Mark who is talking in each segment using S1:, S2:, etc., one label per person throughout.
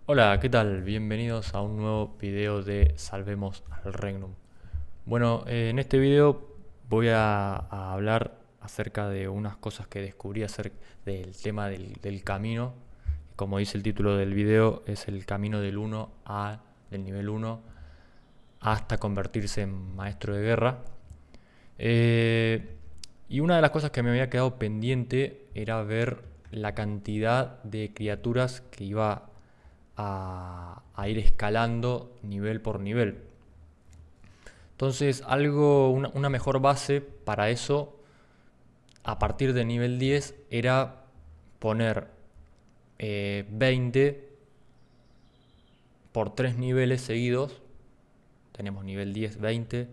S1: Hola, ¿qué tal? Bienvenidos a un nuevo video de Salvemos al Regnum. Bueno, en este video voy a hablar acerca de unas cosas que descubrí acerca del tema del camino. Como dice el título del video, es el camino del nivel uno hasta convertirse en maestro de guerra. Eh, y una de las cosas que me había quedado pendiente era ver la cantidad de criaturas que iba a ir escalando nivel por nivel. Entonces, una mejor base para eso, a partir del nivel 10, era poner 20 por 3 niveles seguidos. Tenemos nivel 10, 20,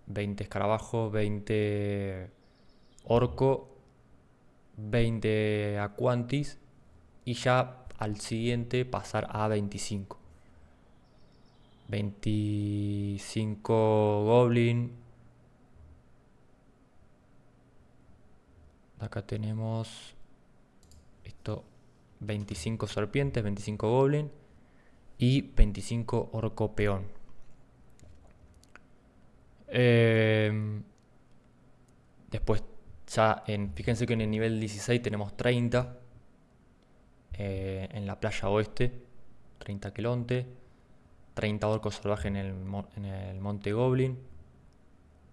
S1: 20 escarabajo, 20 orco, 20 aquantis y ya al siguiente pasar a 25. 25 goblin. Acá tenemos esto, 25 serpientes, 25 goblin y 25 orco peón. Después fíjense que en el nivel 16 tenemos 30 en la playa oeste, 30 quelonte, 30 orcos salvajes en el monte goblin,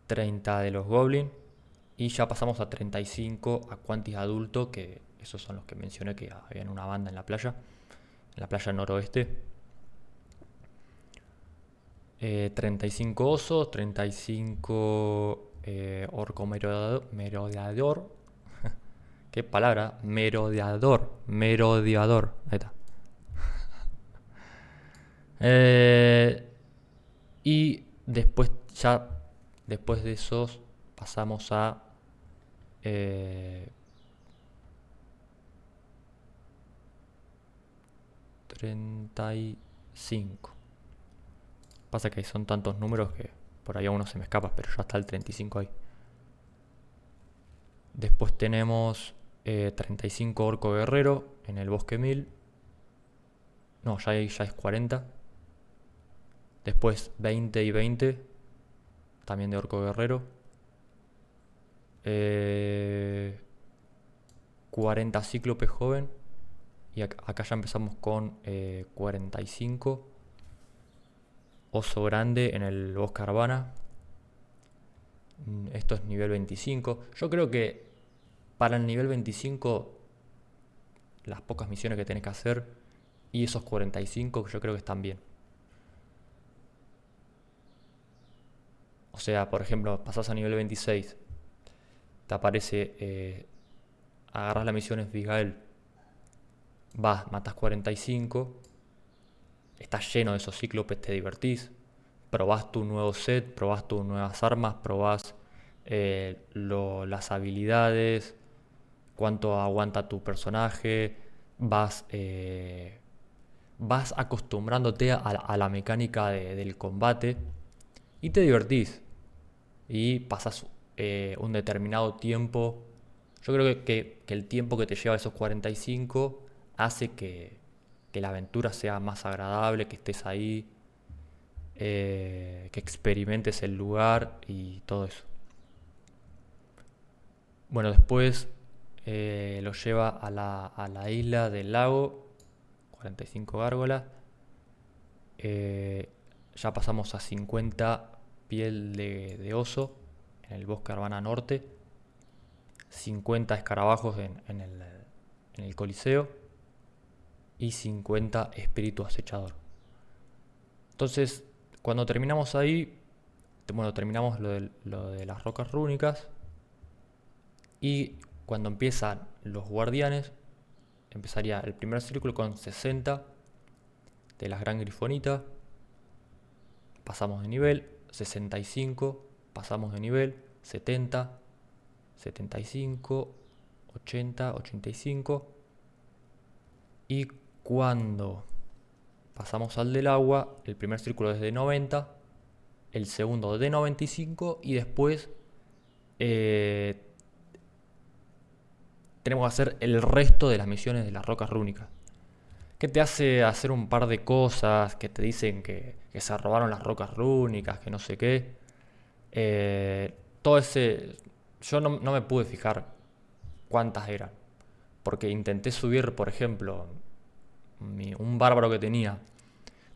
S1: 30 de los goblin y ya pasamos a 35 aquantis adulto, que esos son los que mencioné que había en una banda en la playa noroeste. 35 osos, 35 orco merodeador. ¿Qué palabra? Merodeador. Ahí está. Y después de esos, pasamos a eh, 35. Pasa que son tantos números que por ahí a uno se me escapa, pero ya está el 35 ahí. Después tenemos 35 orco guerrero en el bosque 1000. No, ya es 40. Después 20 y 20, también de orco guerrero. 40 cíclope joven. Y acá ya empezamos con 45. Oso grande en el bosque Arbana. Esto es nivel 25. Yo creo que para el nivel 25, las pocas misiones que tenés que hacer y esos 45 yo creo que están bien. O sea, por ejemplo, pasás a nivel 26, te aparece, agarras la misión Esvigael, vas, matas 45, estás lleno de esos cíclopes, te divertís, probás tu nuevo set, probás tus nuevas armas, probás las habilidades, cuánto aguanta tu personaje, vas acostumbrándote a la mecánica del combate y te divertís y pasas un determinado tiempo. Yo creo que el tiempo que te lleva esos 45 hace que la aventura sea más agradable, que estés ahí, que experimentes el lugar y todo eso. Bueno, después lo lleva a la isla del lago, 45 gárgolas. Ya pasamos a 50 piel de oso en el bosque Arbana Norte. 50 escarabajos en el Coliseo. Y 50 espíritu acechador. Entonces, cuando terminamos ahí, bueno, terminamos lo de las rocas rúnicas. Y cuando empiezan los guardianes, empezaría el primer círculo con 60 de las gran grifonitas. Pasamos de nivel, 65, pasamos de nivel, 70, 75, 80, 85. Y cuando pasamos al del agua, el primer círculo es de 90, el segundo de 95 y después eh, tenemos que hacer el resto de las misiones de las rocas rúnicas. que te hace hacer un par de cosas, que te dicen que se robaron las rocas rúnicas, que no sé qué. Todo ese... Yo no me pude fijar cuántas eran, porque intenté subir, por ejemplo, un bárbaro que tenía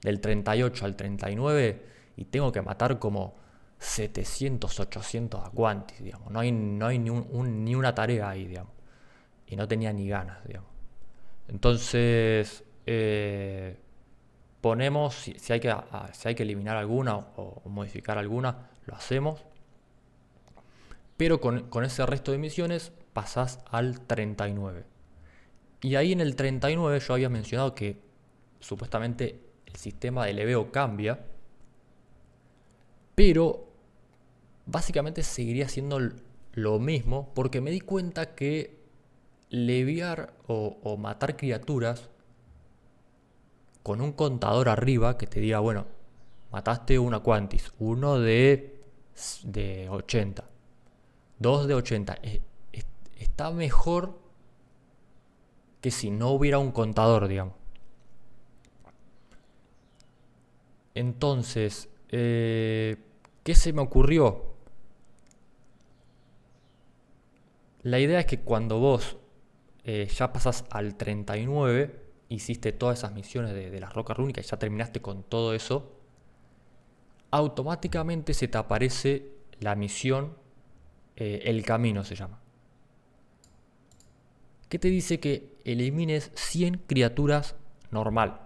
S1: del 38 al 39 y tengo que matar como 700, 800 Aquantis, digamos. No hay ni una tarea ahí, digamos. Y no tenía ni ganas, digamos. Entonces, ponemos, si hay que eliminar alguna o modificar alguna, lo hacemos. Pero con ese resto de misiones pasás al 39. Y ahí en el 39 yo había mencionado que supuestamente el sistema de leveo cambia, pero básicamente seguiría siendo lo mismo porque me di cuenta que leviar o matar criaturas con un contador arriba que te diga, bueno, mataste una Quantis, uno de 80, dos de 80, está mejor que si no hubiera un contador, digamos. Entonces, ¿qué se me ocurrió? La idea es que cuando vos ya pasás al 39, hiciste todas esas misiones de las rocas rúnicas y ya terminaste con todo eso, automáticamente se te aparece la misión, el camino se llama, que te dice que elimines 100 criaturas normal.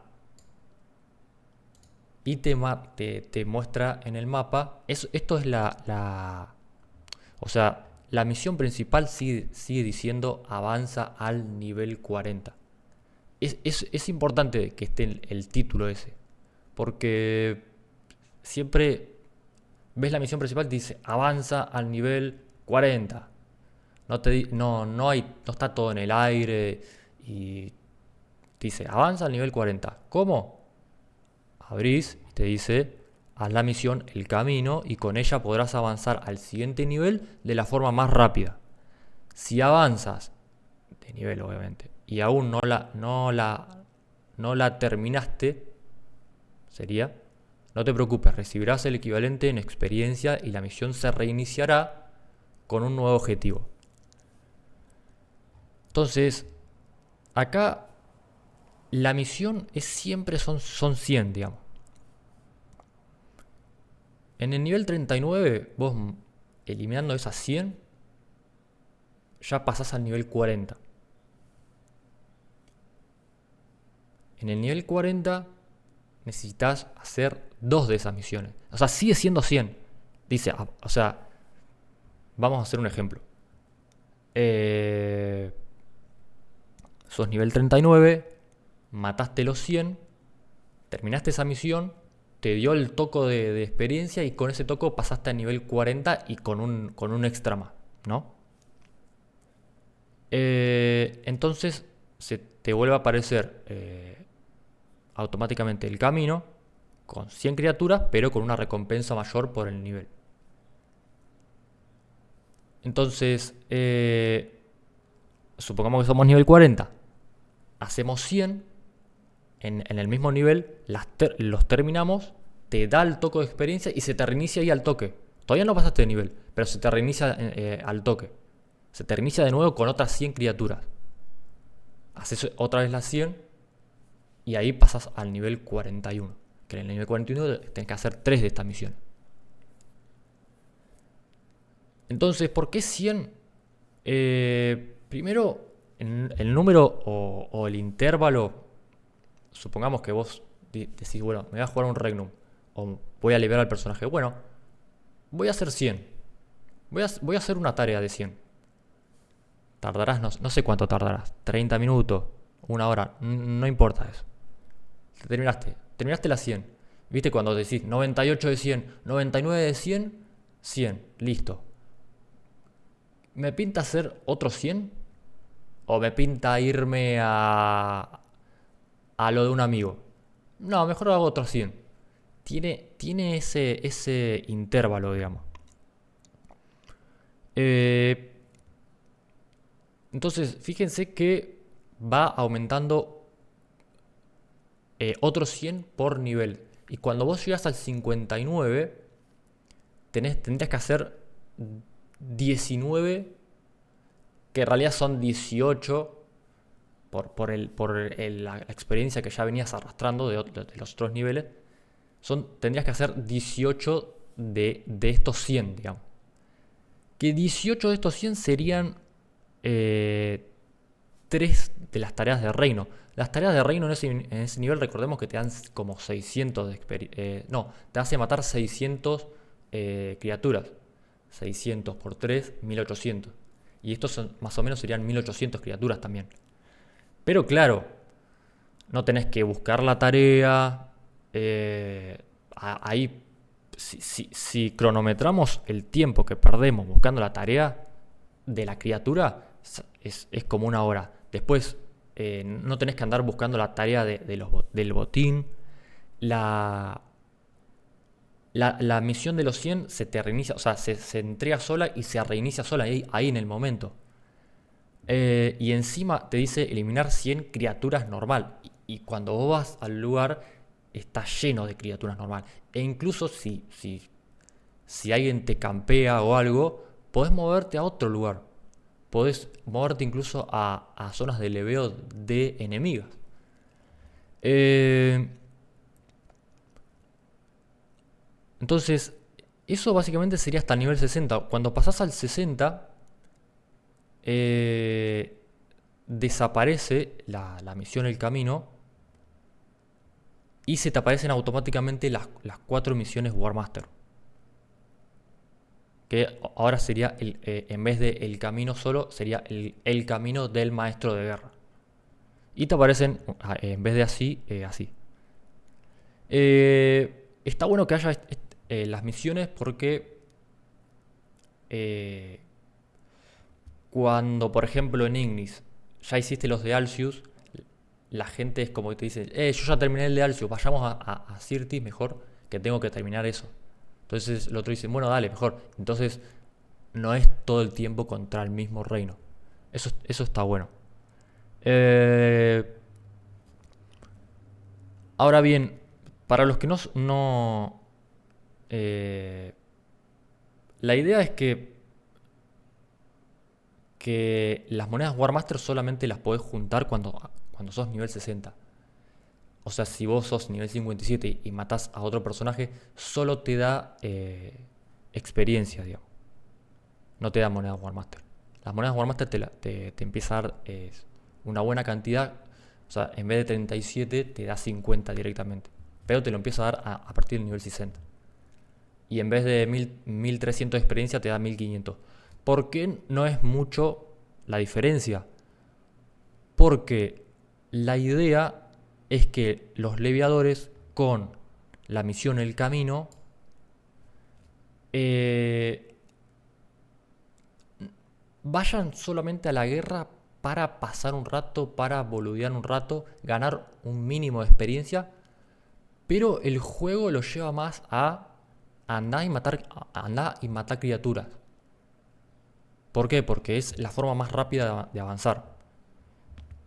S1: Y te muestra en el mapa, esto es o sea, la misión principal sigue diciendo avanza al nivel 40. Es importante que esté el título ese, porque siempre ves la misión principal y te dice avanza al nivel 40. No está todo en el aire y te dice avanza al nivel 40. ¿Cómo? Abrís y te dice haz la misión El Camino y con ella podrás avanzar al siguiente nivel de la forma más rápida. Si avanzas de nivel obviamente y aún no la terminaste, sería, no te preocupes, recibirás el equivalente en experiencia y la misión se reiniciará con un nuevo objetivo. Entonces, acá la misión siempre son 100, digamos. En el nivel 39, vos eliminando esas 100, ya pasás al nivel 40. En el nivel 40 necesitas hacer 2 de esas misiones. O sea, sigue siendo 100. Dice, o sea, vamos a hacer un ejemplo. Sos nivel 39, mataste los 100, terminaste esa misión, te dio el toco de experiencia y con ese toco pasaste a nivel 40 y con un extra más, ¿no? Entonces se te vuelve a aparecer automáticamente el camino con 100 criaturas, pero con una recompensa mayor por el nivel. Entonces, supongamos que somos nivel 40, hacemos 100, en el mismo nivel, los terminamos, te da el toque de experiencia y se te reinicia ahí al toque. Todavía no pasaste de nivel, pero se te reinicia al toque. Se te reinicia de nuevo con otras 100 criaturas. Haces otra vez las 100 y ahí pasas al nivel 41. Que en el nivel 41 tenés que hacer 3 de estas misiones. Entonces, ¿por qué 100? Primero, el número o el intervalo. Supongamos que vos decís, bueno, me voy a jugar un Regnum o voy a liberar al personaje. Bueno, voy a hacer 100. Voy a hacer una tarea de 100. Tardarás, no sé cuánto tardarás. 30 minutos, una hora, no importa eso. Terminaste las 100. ¿Viste cuando decís 98 de 100, 99 de 100, 100, listo? ¿Me pinta hacer otros 100? ¿O me pinta irme a lo de un amigo? No, mejor hago otros 100. Tiene ese intervalo, digamos. Entonces, fíjense que va aumentando otros 100 por nivel. Y cuando vos llegas al 59, tendrías que hacer 19, que en realidad son 18 por la experiencia que ya venías arrastrando de los otros niveles. Tendrías que hacer 18 de estos 100, digamos. Que 18 de estos 100 serían 3 de las tareas de reino. Las tareas de reino en ese nivel, recordemos que te dan como 600 de experiencia. No, te hace matar 600 criaturas. 600 por 3, 1800. Y estos más o menos serían 1800 criaturas también. Pero claro, no tenés que buscar la tarea. Ahí, si cronometramos el tiempo que perdemos buscando la tarea de la criatura, es como 1 hora. Después, no tenés que andar buscando la tarea del botín. La misión de los 100 se te reinicia, o sea, se entrega sola y se reinicia sola ahí en el momento. Y encima te dice eliminar 100 criaturas normal. Y cuando vos vas al lugar, está lleno de criaturas normal. E incluso si alguien te campea o algo, podés moverte a otro lugar. Podés moverte incluso a zonas de leveo de enemigas. Entonces, eso básicamente sería hasta el nivel 60. Cuando pasás al 60, desaparece la misión El Camino y se te aparecen automáticamente las 4 misiones War Master. Que ahora sería, en vez de El Camino solo, sería el Camino del Maestro de Guerra. Y te aparecen, en vez de así, así. Está bueno que haya las misiones porque cuando, por ejemplo, en Ignis ya hiciste los de Alcius, la gente es como que te dice, yo ya terminé el de Alcius, vayamos a Sirtis mejor, que tengo que terminar eso. Entonces el otro dice, bueno, dale, mejor. Entonces no es todo el tiempo contra el mismo reino. Eso está bueno. Ahora bien, para los que no la idea es que las monedas War Master solamente las podés juntar cuando sos nivel 60. O sea, si vos sos nivel 57 y matás a otro personaje, solo te da experiencia, digamos. No te da monedas War Master. Las monedas War Master te empieza a dar una buena cantidad. O sea, en vez de 37 te da 50 directamente. Pero te lo empieza a dar a partir del nivel 60. Y en vez de 1300 de experiencia te da 1500. ¿Por qué no es mucho la diferencia? Porque la idea es que los leviadores con la misión El Camino vayan solamente a la guerra para pasar un rato, para boludear un rato, ganar un mínimo de experiencia, pero el juego lo lleva más a andar y matar criaturas. ¿Por qué? Porque es la forma más rápida de avanzar.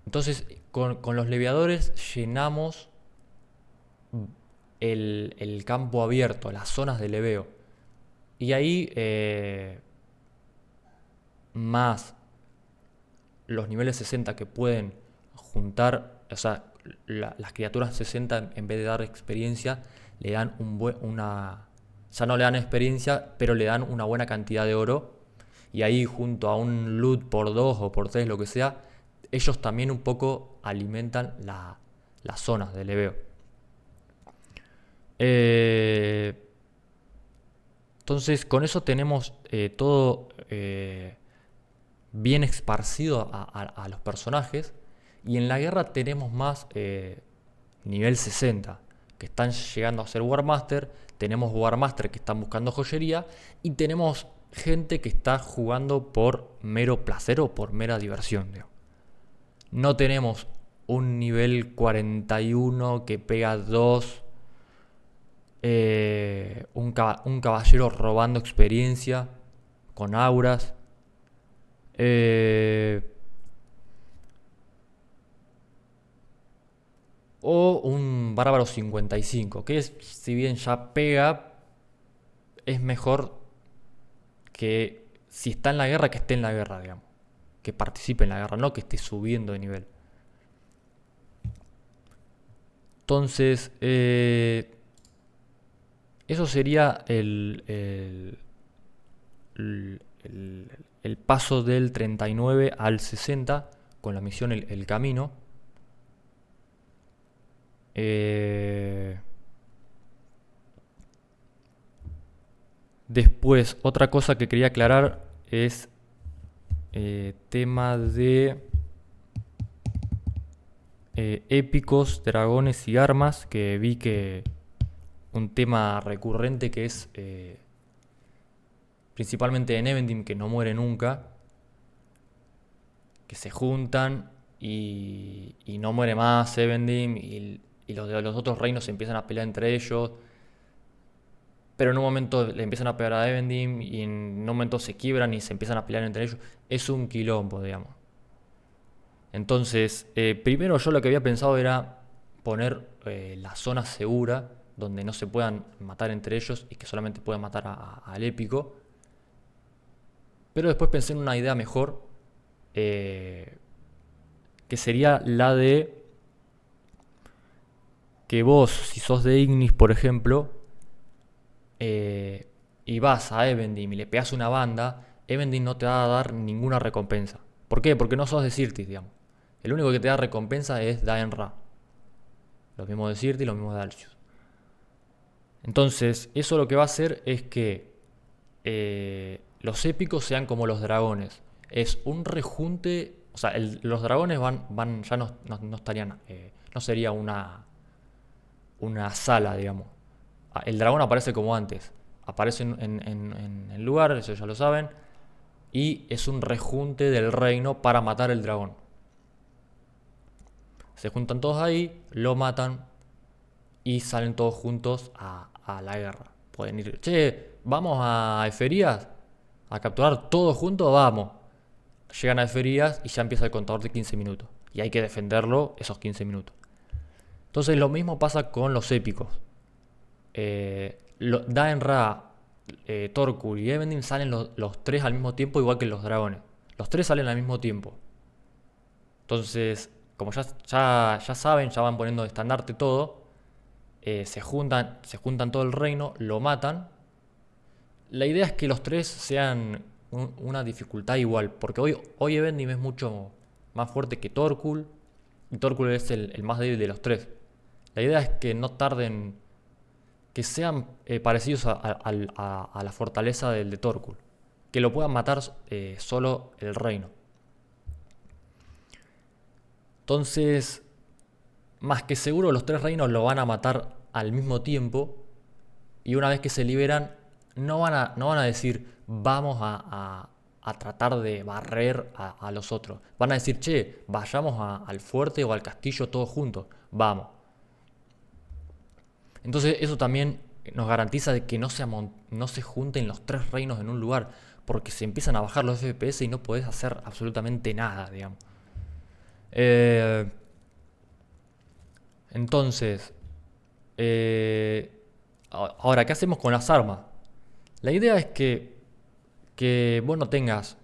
S1: Entonces, con los leviadores llenamos el campo abierto, las zonas de leveo. Y ahí, más los niveles 60 que pueden juntar, o sea, las criaturas 60 en vez de dar experiencia, le dan ya no le dan experiencia, pero le dan una buena cantidad de oro. Y ahí junto a un loot por 2 o por 3, lo que sea, ellos también un poco alimentan las zonas de leveo. Entonces con eso tenemos todo bien esparcido a los personajes. Y en la guerra tenemos más nivel 60, que están llegando a ser War Master. Tenemos War Master que están buscando joyería. Y tenemos gente que está jugando por mero placer o por mera diversión, digamos. No tenemos un nivel 41 que pega 2, un caballero robando experiencia con auras. O un Bárbaro 55, que es, si bien ya pega, es mejor que si está en la guerra, que esté en la guerra, digamos. Que participe en la guerra, no que esté subiendo de nivel. Entonces, eso sería el paso del 39 al 60 con la misión El Camino. Después, otra cosa que quería aclarar es tema de épicos, dragones y armas, que vi que un tema recurrente que es principalmente en Evendim, que no muere nunca, que se juntan y no muere más Evendim y los de los otros reinos se empiezan a pelear entre ellos, pero en un momento le empiezan a pegar a Evendim y en un momento se quiebran y se empiezan a pelear entre ellos. Es un quilombo, digamos. Entonces, primero yo lo que había pensado era poner la zona segura donde no se puedan matar entre ellos y que solamente puedan matar al épico. Pero después pensé en una idea mejor, que sería la de que vos, si sos de Ignis, por ejemplo, y vas a Evendim y le pegas una banda, Evendim no te va a dar ninguna recompensa. ¿Por qué? Porque no sos de Sirtis, digamos. El único que te da recompensa es Daenra. Lo mismo de Sirtis, lo mismo de Alcius. Entonces, eso lo que va a hacer es que los épicos sean como los dragones. Es un rejunte. O sea, los dragones ya no estarían. No sería una sala, digamos. El dragón aparece como antes. Aparece en el lugar, eso ya lo saben. Y es un rejunte del reino para matar el dragón. Se juntan todos ahí, lo matan y salen todos juntos a la guerra. Pueden ir, che, vamos a Eferías a capturar todos juntos, vamos. Llegan a Eferías y ya empieza el contador de 15 minutos. Y hay que defenderlo esos 15 minutos. Entonces lo mismo pasa con los épicos. Daenra, Torkul y Evendim salen los tres al mismo tiempo, igual que los dragones. Los tres salen al mismo tiempo. Entonces, como ya saben, ya van poniendo de estandarte todo, se juntan todo el reino, lo matan. La idea es que los tres sean una dificultad igual, porque hoy Evendim es mucho más fuerte que Torkul, y Torkul es el más débil de los tres. La idea es que no tarden, que sean parecidos a la fortaleza del de Torkul, que lo puedan matar solo el reino. Entonces, más que seguro los tres reinos lo van a matar al mismo tiempo, y una vez que se liberan, no van a decir vamos a tratar de barrer a los otros. Van a decir, che, vayamos al fuerte o al castillo todos juntos, vamos. Entonces eso también nos garantiza de que no se junten los tres reinos en un lugar, porque se empiezan a bajar los FPS y no podés hacer absolutamente nada, digamos. Entonces, ahora, ¿qué hacemos con las armas? La idea es que vos no tengas,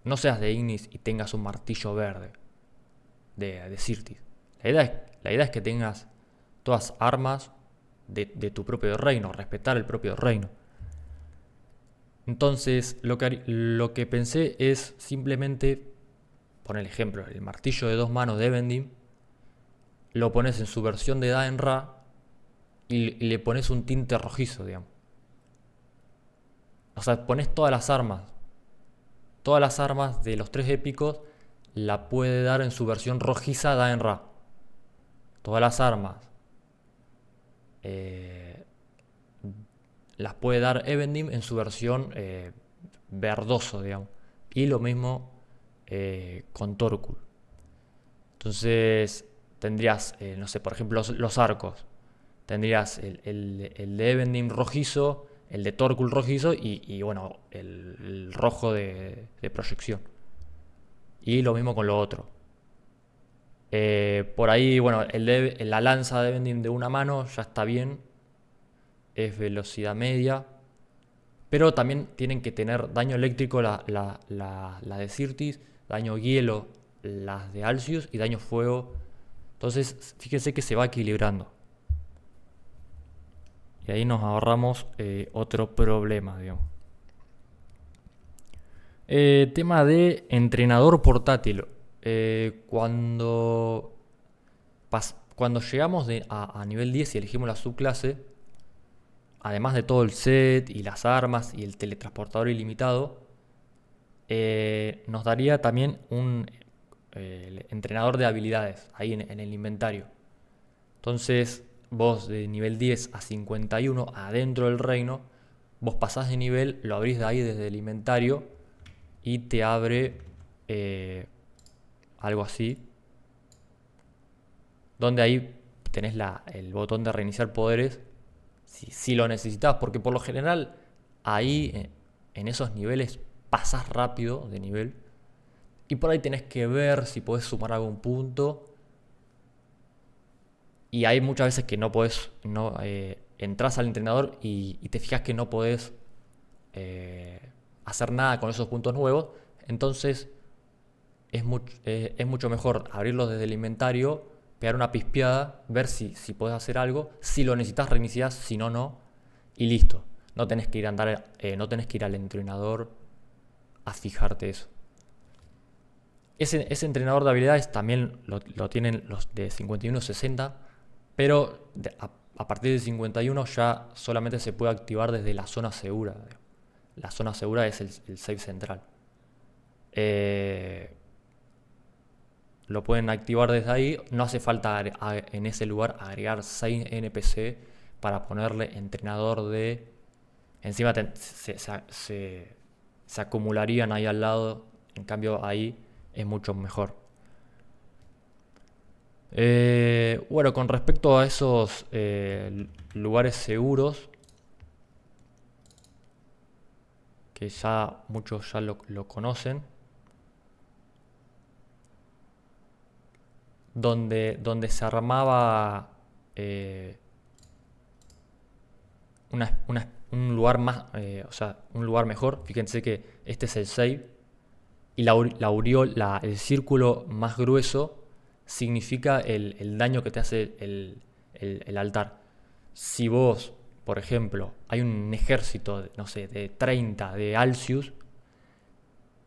S1: no seas de Ignis y tengas un martillo verde de Sirtis. La idea es que tengas todas armas de tu propio reino, respetar el propio reino. Entonces, lo que pensé es simplemente poner el ejemplo, el martillo de 2 manos de Evendim, lo pones en su versión de Daenra y le pones un tinte rojizo, digamos. O sea, pones todas las armas. Todas las armas de los tres épicos la puede dar en su versión rojiza Daenra. Todas las armas las puede dar Evendim en su versión verdoso, digamos. Y lo mismo con Torkul. Entonces tendrías, no sé, por ejemplo, los arcos. Tendrías el de Evendim rojizo, el de Torkul rojizo y bueno, el rojo de proyección. Y lo mismo con lo otro. Por ahí, bueno, la lanza de bending de una mano ya está bien, es velocidad media, pero también tienen que tener daño eléctrico la de Sirtis, daño hielo las de Alcius y daño fuego. Entonces, fíjense que se va equilibrando. Y ahí nos ahorramos otro problema, digamos. Tema de entrenador portátil. Cuando llegamos a nivel 10 y elegimos la subclase, además de todo el set y las armas y el teletransportador ilimitado, nos daría también un entrenador de habilidades ahí en el inventario. Entonces, vos de nivel 10 a 51 adentro del reino, vos pasás de nivel, lo abrís de ahí desde el inventario y te abre algo así, donde ahí tenés el botón de reiniciar poderes si lo necesitas, porque por lo general ahí en esos niveles pasás rápido de nivel y por ahí tenés que ver si podés sumar algún punto. Y hay muchas veces que no podés, entras al entrenador y te fijas que no podés hacer nada con esos puntos nuevos. Entonces es mucho mejor abrirlos desde el inventario, pegar una pispeada, ver si podés hacer algo. Si lo necesitas, reiniciás, si no, no. Y listo. No tenés que no tenés que ir al entrenador a fijarte eso. Ese entrenador de habilidades también lo tienen los de 51-60, pero a partir de 51 ya solamente se puede activar desde la zona segura. La zona segura es el save central. Lo pueden activar desde ahí. No hace falta en ese lugar agregar 6 NPC para ponerle entrenador de... Encima se acumularían ahí al lado. En cambio ahí es mucho mejor. Bueno, con respecto a esos lugares seguros, que ya muchos ya lo conocen, donde se armaba un lugar más, o sea, un lugar mejor. Fíjense que este es el save y el círculo más grueso significa el daño que te hace el altar. Si vos, por ejemplo, hay un ejército, no sé, de 30 de Alcius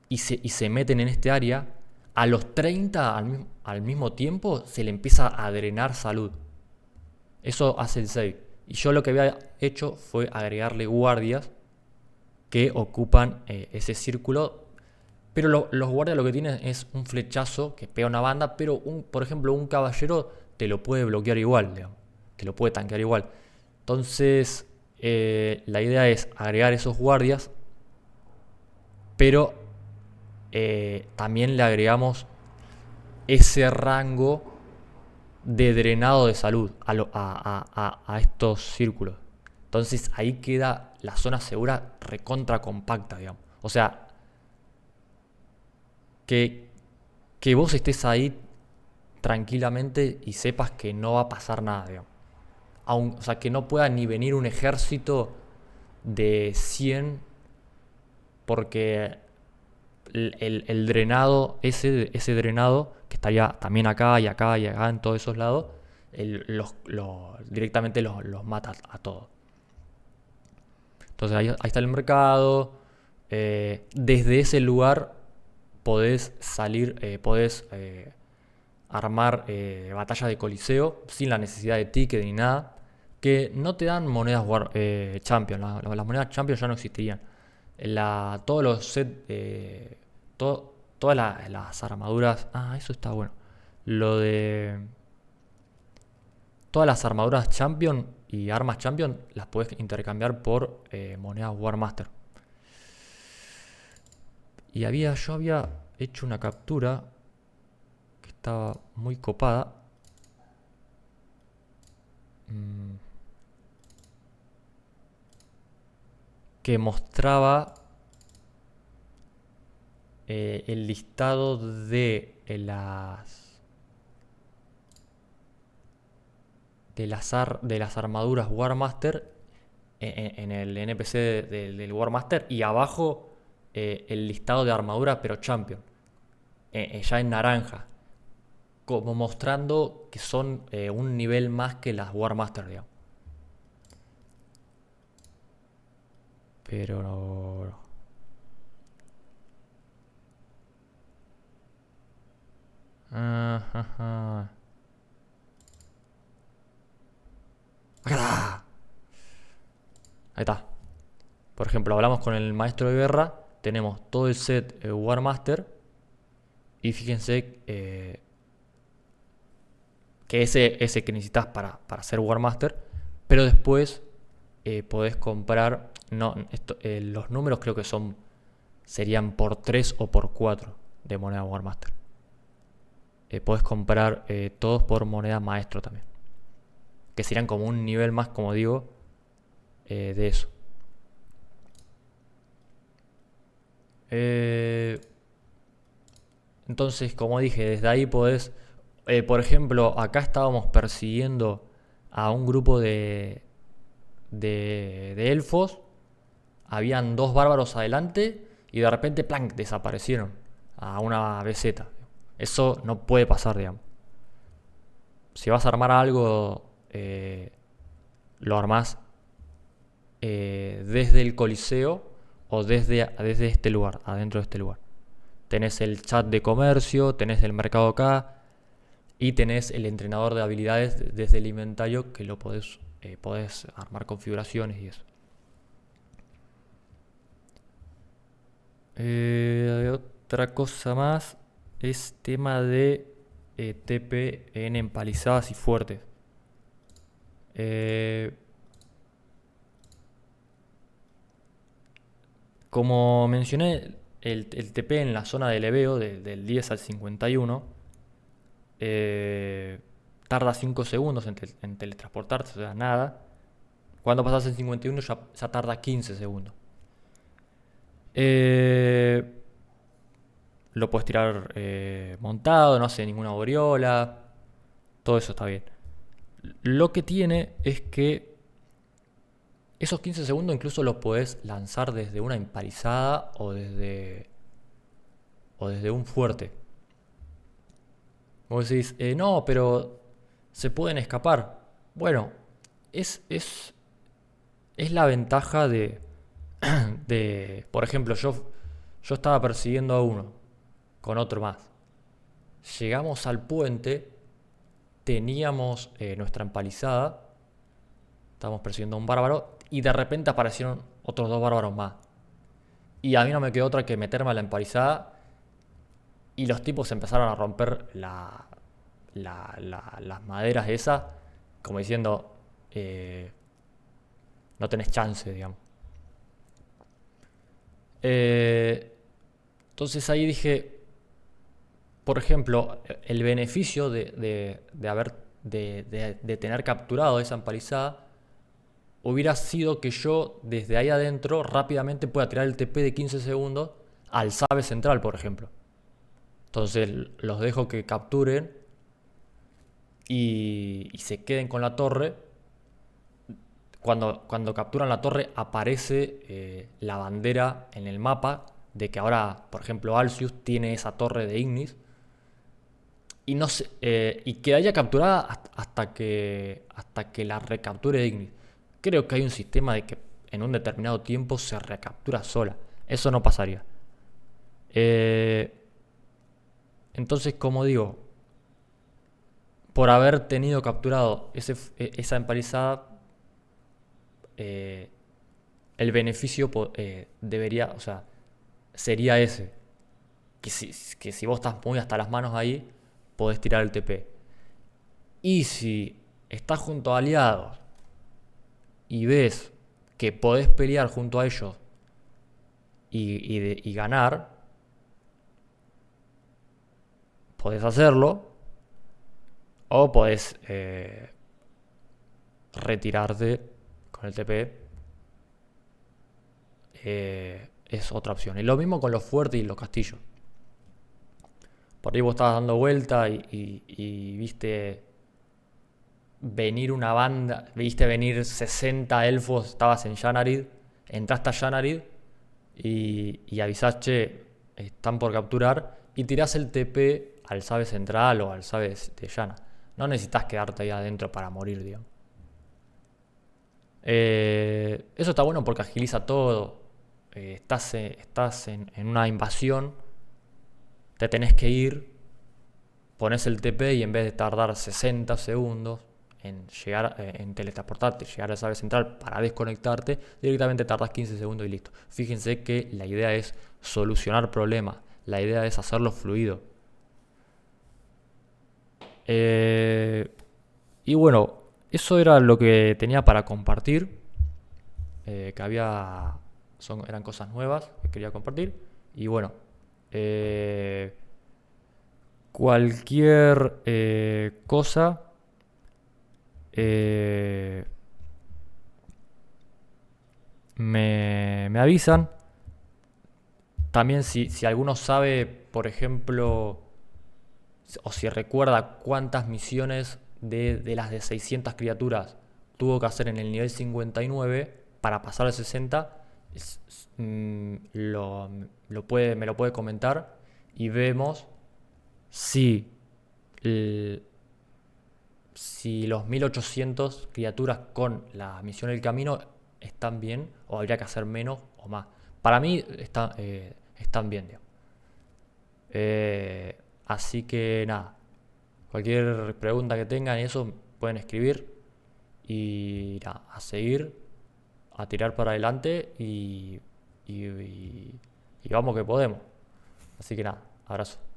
S1: y se meten en este área, a los 30 al mismo tiempo se le empieza a drenar salud. Eso hace el save. Y yo lo que había hecho fue agregarle guardias que ocupan ese círculo. Pero los guardias lo que tienen es un flechazo que pega una banda, pero por ejemplo un caballero te lo puede bloquear igual, digamos, te lo puede tanquear igual. Entonces la idea es agregar esos guardias, pero también le agregamos ese rango de drenado de salud a estos círculos. Entonces ahí queda la zona segura recontra compacta, digamos. O sea, que vos estés ahí tranquilamente y sepas que no va a pasar nada, digamos. O sea, que no pueda ni venir un ejército de 100 porque el drenado, ese drenado, que estaría también acá y acá y acá en todos esos lados, directamente los mata a todos. Entonces ahí está el mercado. Desde ese lugar podés salir, podés armar batallas de coliseo sin la necesidad de ticket ni nada. Que no te dan monedas champion. Las monedas champion ya no existirían. Todos los sets, todas las armaduras. Ah, eso está bueno. Lo de todas las armaduras champion y armas champion las puedes intercambiar por monedas War Master. Y yo había hecho una captura que estaba muy copada. Que mostraba el listado de las de las armaduras Warmaster en el NPC del Warmaster, y abajo el listado de armaduras pero Champion, ya en naranja, como mostrando que son un nivel más que las Warmaster, digamos. Pero no. Ajá. Acá está. Ahí está. Por ejemplo, hablamos con el maestro de guerra. Tenemos todo el set Warmaster. Y fíjense que ese que necesitas para ser Warmaster. Pero después podés comprar. No, los números creo que serían por 3 o por 4 de moneda Warmaster. Podés comprar todos por moneda maestro también. Que serían como un nivel más, como digo, de eso. Entonces, como dije, desde ahí podés... por ejemplo, acá estábamos persiguiendo a un grupo de elfos. Habían 2 bárbaros adelante y de repente, ¡plank!, desaparecieron a una BZ. Eso no puede pasar, digamos. Si vas a armar algo, lo armás desde el Coliseo o desde este lugar, adentro de este lugar. Tenés el chat de comercio, tenés el mercado acá y tenés el entrenador de habilidades desde el inventario, que lo podés armar configuraciones y eso. Otra cosa más es tema de TP en empalizadas y fuertes. Como mencioné, el TP en la zona de leveo del 10 al 51 tarda 5 segundos en teletransportarse, o sea, nada. Cuando pasas en 51 ya tarda 15 segundos. Lo puedes tirar montado, no hace ninguna aureola. Todo eso está bien. Lo que tiene es que esos 15 segundos incluso los podés lanzar desde una empalizada o desde un fuerte. Vos decís, no, pero se pueden escapar. Bueno, es la ventaja por ejemplo, yo estaba persiguiendo a uno con otro más. Llegamos al puente, teníamos nuestra empalizada, estábamos persiguiendo a un bárbaro y de repente aparecieron otros 2 bárbaros más. Y a mí no me quedó otra que meterme a la empalizada y los tipos empezaron a romper las maderas esas, como diciendo, no tenés chance, digamos. Entonces ahí dije, por ejemplo, el beneficio de tener capturado esa empalizada hubiera sido que yo desde ahí adentro rápidamente pueda tirar el TP de 15 segundos al sabe central, por ejemplo. Entonces los dejo que capturen y se queden con la torre. Cuando capturan la torre aparece la bandera en el mapa de que ahora, por ejemplo, Alcius tiene esa torre de Ignis. Y, no se, y quedaría capturada hasta que la recapture Ignis. Creo que hay un sistema de que en un determinado tiempo se recaptura sola. Eso no pasaría. Entonces, como digo, por haber tenido capturado esa empalizada, el beneficio debería, o sea, sería ese. Que si vos estás muy hasta las manos ahí, podés tirar el TP. Y si estás junto a aliados y ves que podés pelear junto a ellos y ganar, podés hacerlo. O podés retirarte con el TP. Es otra opción. Y lo mismo con los fuertes y los castillos. Por ahí vos estabas dando vuelta y viste venir una banda, viste venir 60 elfos, estabas en Yanarid, entraste a Yanarid y avisás, che, están por capturar, y tirás el TP al Save central o al Save de Yana. No necesitas quedarte ahí adentro para morir, digamos. Eso está bueno porque agiliza todo. Estás en una invasión, te tenés que ir, pones el TP y en vez de tardar 60 segundos en llegar, en teletransportarte, llegar a esa vez central para desconectarte, directamente tardas 15 segundos y listo. Fíjense que la idea es solucionar problemas, la idea es hacerlo fluido. Y bueno, eso era lo que tenía para compartir, que eran cosas nuevas que quería compartir. Y bueno, eh, cualquier cosa, eh, me avisan. También si alguno sabe, por ejemplo, o si recuerda cuántas misiones de las de 600 criaturas tuvo que hacer en el nivel 59 para pasar al 60, me lo puede comentar y vemos si, si los 1800 criaturas con la misión del camino están bien o habría que hacer menos o más. Para mí están bien, digamos. Así que nada, cualquier pregunta que tengan y eso pueden escribir y nada, a seguir, a tirar para adelante y vamos que podemos. Así que nada, abrazo.